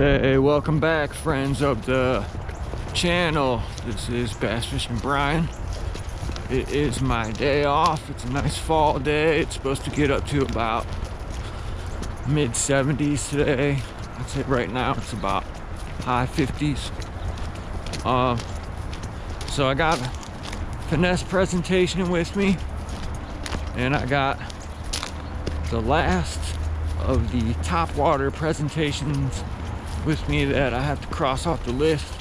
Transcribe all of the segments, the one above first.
Hey, welcome back, friends of the channel. This is BassFishinBrian. It is my day off. It's a nice fall day. It's supposed to get up to about mid-70s today. I'd say right now it's about high 50s. So I got a finesse presentation with me, and I got the last of the top water presentations with me that I have to cross off the list.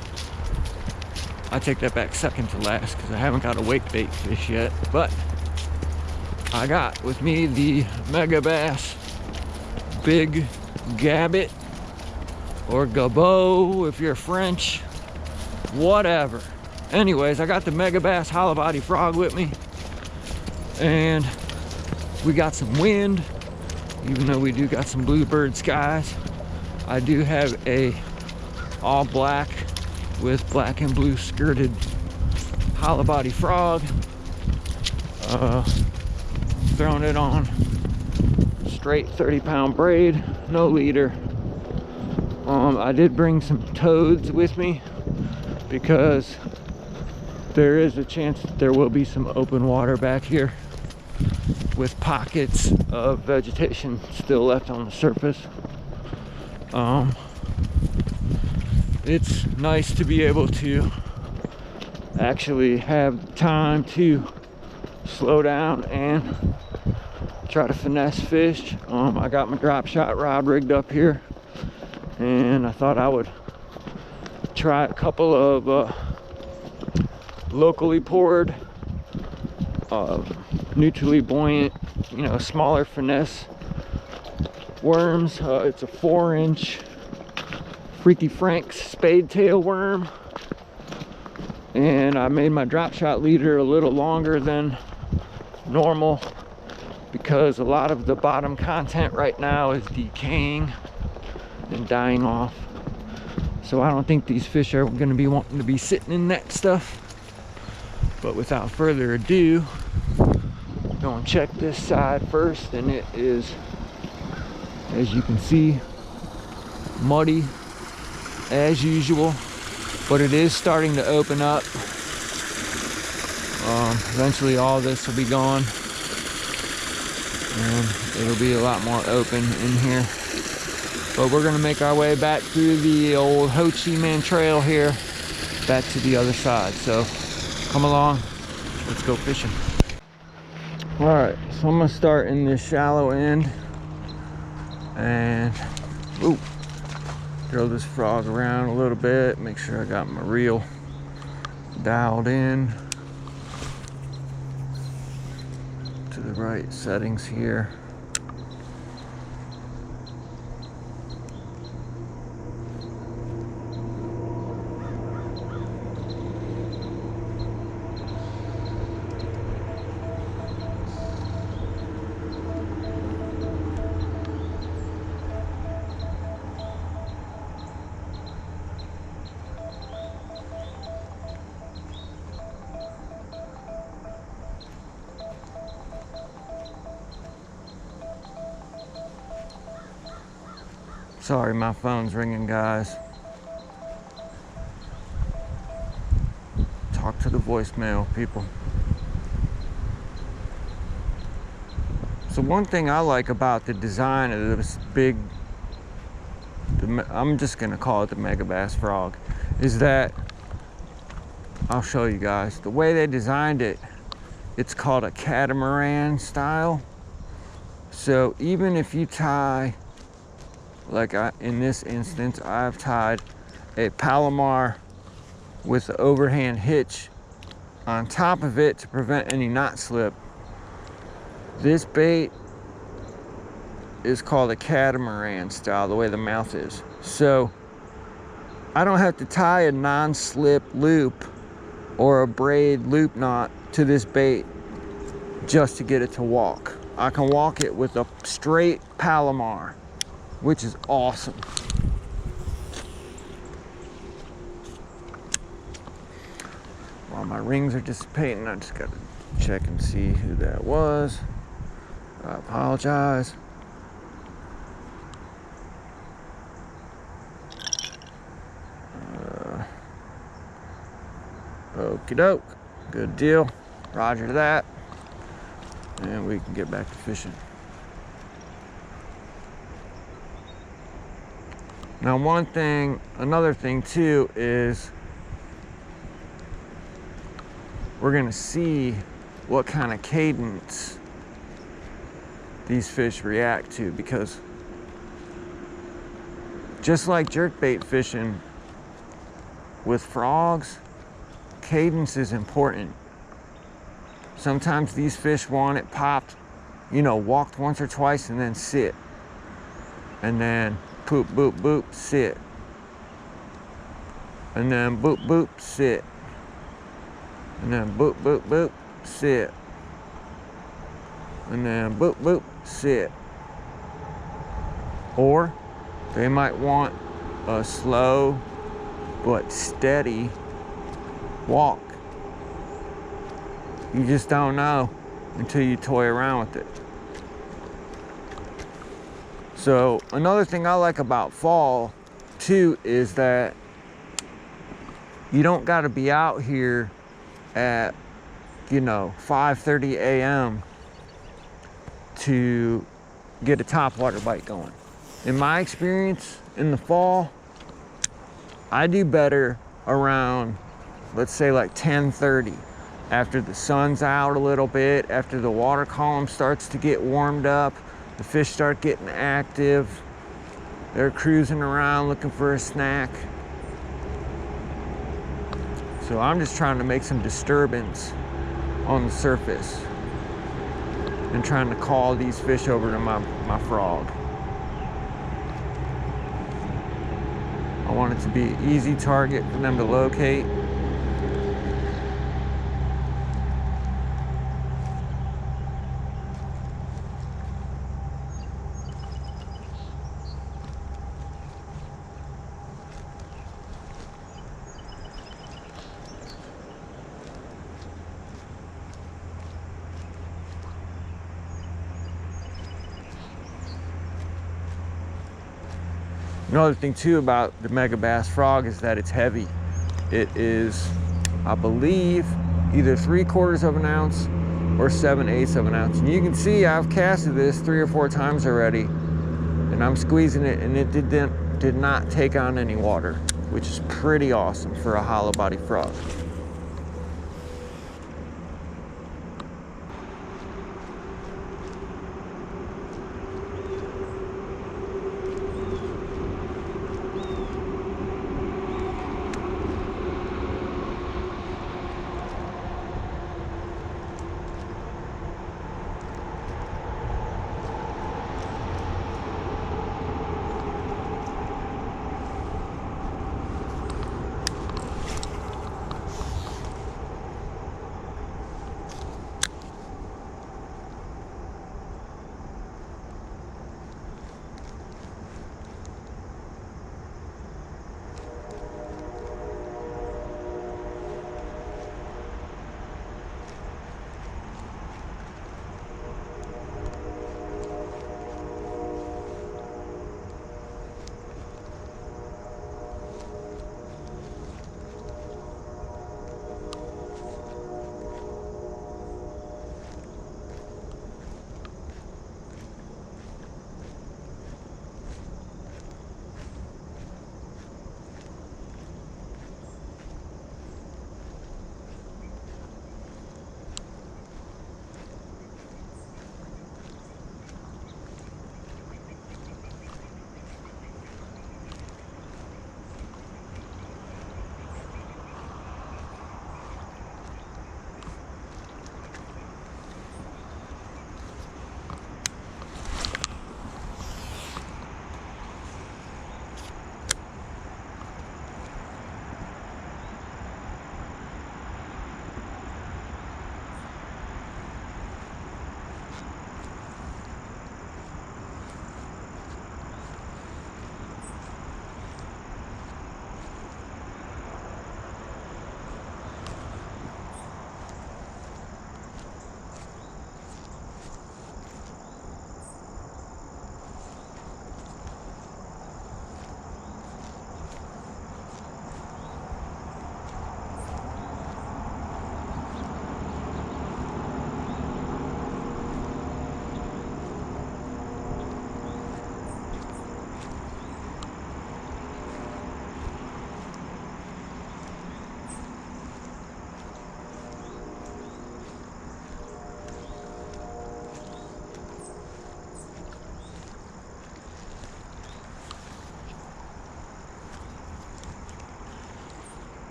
I take that back, second to last, because I haven't got a wake bait fish yet. But I got with me the MegaBass Big Gabot, or Gabot if you're French, whatever. Anyways, I got the MegaBass hollow body frog with me, and we got some wind. Even though we do got some bluebird skies, I do have a all black with black and blue skirted hollow body frog. Throwing it on straight 30-pound braid, no leader. I did bring some toads with me because there is a chance that there will be some open water back here with pockets of vegetation still left on the surface. It's nice to be able to actually have time to slow down and try to finesse fish. I got my drop shot rod rigged up here, and I thought I would try a couple of locally poured neutrally buoyant, smaller finesse worms. It's a 4-inch Freaky Frank's spade tail worm, and I made my drop shot leader a little longer than normal because a lot of the bottom content right now is decaying and dying off. So I don't think these fish are going to be wanting to be sitting in that stuff. But without further ado, go and check this side first, and it is, as you can see, muddy as usual, but it is starting to open up. Eventually all this will be gone and it'll be a lot more open in here. But we're gonna make our way back through the old Ho Chi Minh Trail here back to the other side. So come along, let's go fishing. All right, so I'm gonna start in this shallow end and throw this frog around a little bit, make sure I got my reel dialed in to the right settings here. Sorry, my phone's ringing, guys. Talk to the voicemail, people. So one thing I like about the design of this I'm just gonna call it the MegaBass frog, is that, I'll show you guys, the way they designed it, it's called a catamaran style. So even if you tie, like in this instance, I've tied a Palomar with the overhand hitch on top of it to prevent any knot slip. This bait is called a catamaran style, the way the mouth is. So I don't have to tie a non-slip loop or a braid loop knot to this bait just to get it to walk. I can walk it with a straight Palomar, which is awesome. While my rings are dissipating, I just gotta check and see who that was. I apologize. Okie doke. Good deal. Roger that. And we can get back to fishing. Now another thing too is we're gonna see what kind of cadence these fish react to, because just like jerkbait fishing with frogs, cadence is important. Sometimes these fish want it popped, you know, walked once or twice and then sit. And then boop, boop, boop, sit. And then boop, boop, sit. And then boop, boop, boop, sit. And then boop, boop, sit. Or they might want a slow but steady walk. You just don't know until you toy around with it. So another thing I like about fall too is that you don't got to be out here at, you know, 5:30 a.m. to get a topwater bite going. In my experience in the fall, I do better around, let's say like 10:30, after the sun's out a little bit, after the water column starts to get warmed up, the fish start getting active, they're cruising around looking for a snack. So I'm just trying to make some disturbance on the surface and trying to call these fish over to my frog. I want it to be an easy target for them to locate. Another thing too about the MegaBass frog is that it's heavy. It is, I believe, either 3/4 of an ounce or 7/8 of an ounce. And you can see I've casted this 3 or 4 times already, and I'm squeezing it, and it did not take on any water, which is pretty awesome for a hollow body frog.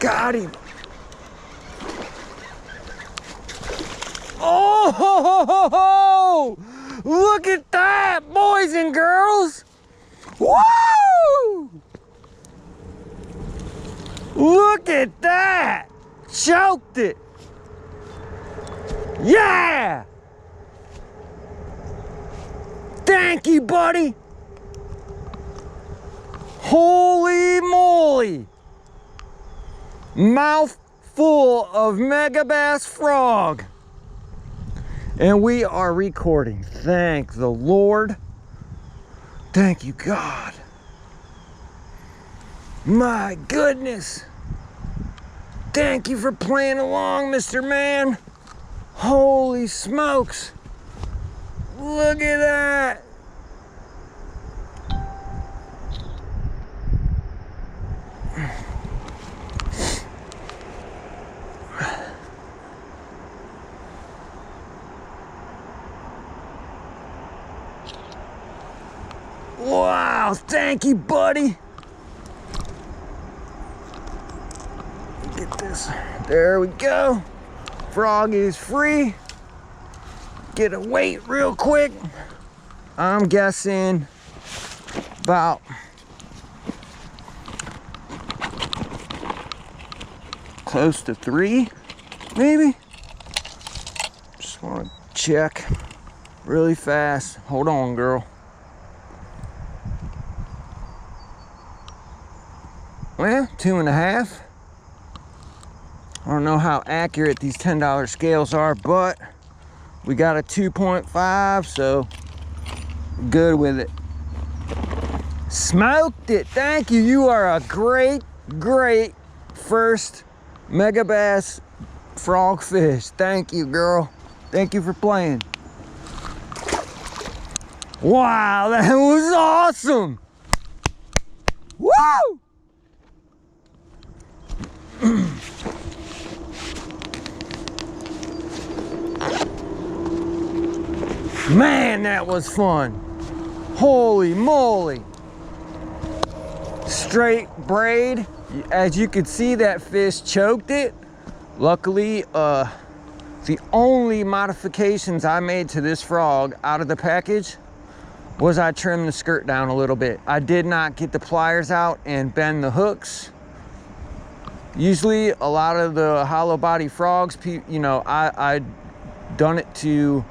Got him. Oh, look at that, boys and girls. Woo! Look at that. Choked it. Yeah. Thank you, buddy. Holy moly. Mouth full of MegaBass frog. And we are recording. Thank the Lord. Thank you, God. My goodness. Thank you for playing along, Mr. Man. Holy smokes. Look at that. Wow, thank you, buddy. Get this. There we go. Frog is free. Get a weight real quick. I'm guessing about close to 3, maybe. Just want to check really fast. Hold on, girl. Well, 2.5. I don't know how accurate these $10 scales are, but we got a 2.5, so good with it. Smoked it. Thank you. You are a great, great first MegaBass frog fish. Thank you, girl. Thank you for playing. Wow, that was awesome. Woo! Man, that was fun. Holy moly. Straight braid. As you could see, that fish choked it. Luckily, the only modifications I made to this frog out of the package was I trimmed the skirt down a little bit. I did not get the pliers out and bend the hooks. Usually a lot of the hollow body frogs, you know, I done it to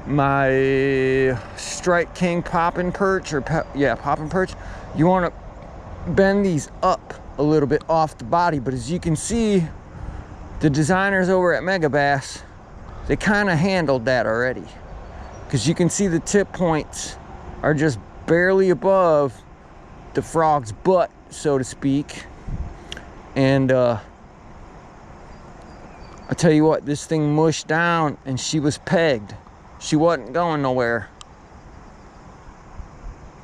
my Strike King poppin' perch, or poppin' perch. You want to bend these up a little bit off the body, but as you can see, the designers over at MegaBass, they kind of handled that already, because you can see the tip points are just barely above the frog's butt, so to speak. And I tell you what, this thing mushed down and she was pegged. She wasn't going nowhere.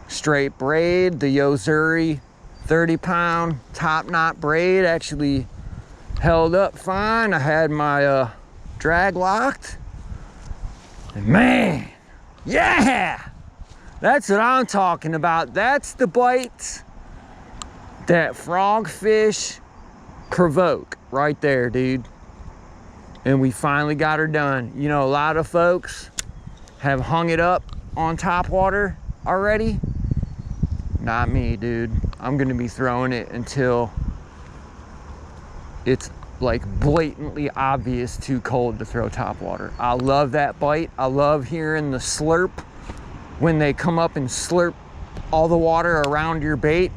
Straight braid, the Zuri 30-pound top knot braid actually held up fine. I had my drag locked. And man, yeah! That's what I'm talking about. That's the bites that frogfish provoke right there, dude. And we finally got her done. You know, a lot of folks have hung it up on top water already. Not me, dude. I'm gonna be throwing it until it's like blatantly obvious too cold to throw top water. I love that bite. I love hearing the slurp when they come up and slurp all the water around your bait.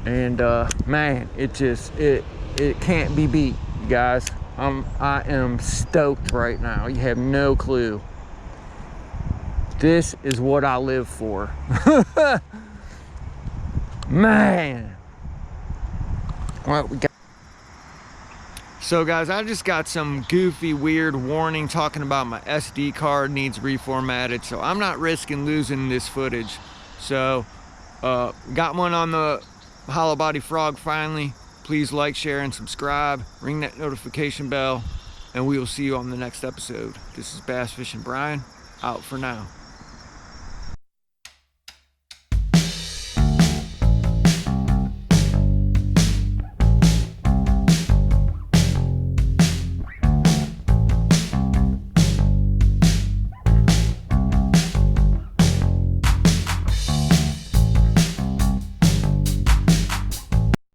And man, it can't be beat, you guys. I am stoked right now. You have no clue. This is what I live for. Man. Well, we got. So guys, I just got some goofy, weird warning talking about my SD card needs reformatted, so I'm not risking losing this footage. So, got one on the hollow body frog finally. Please like, share, and subscribe. Ring that notification bell, and we will see you on the next episode. This is Bass Fishing Brian, out for now.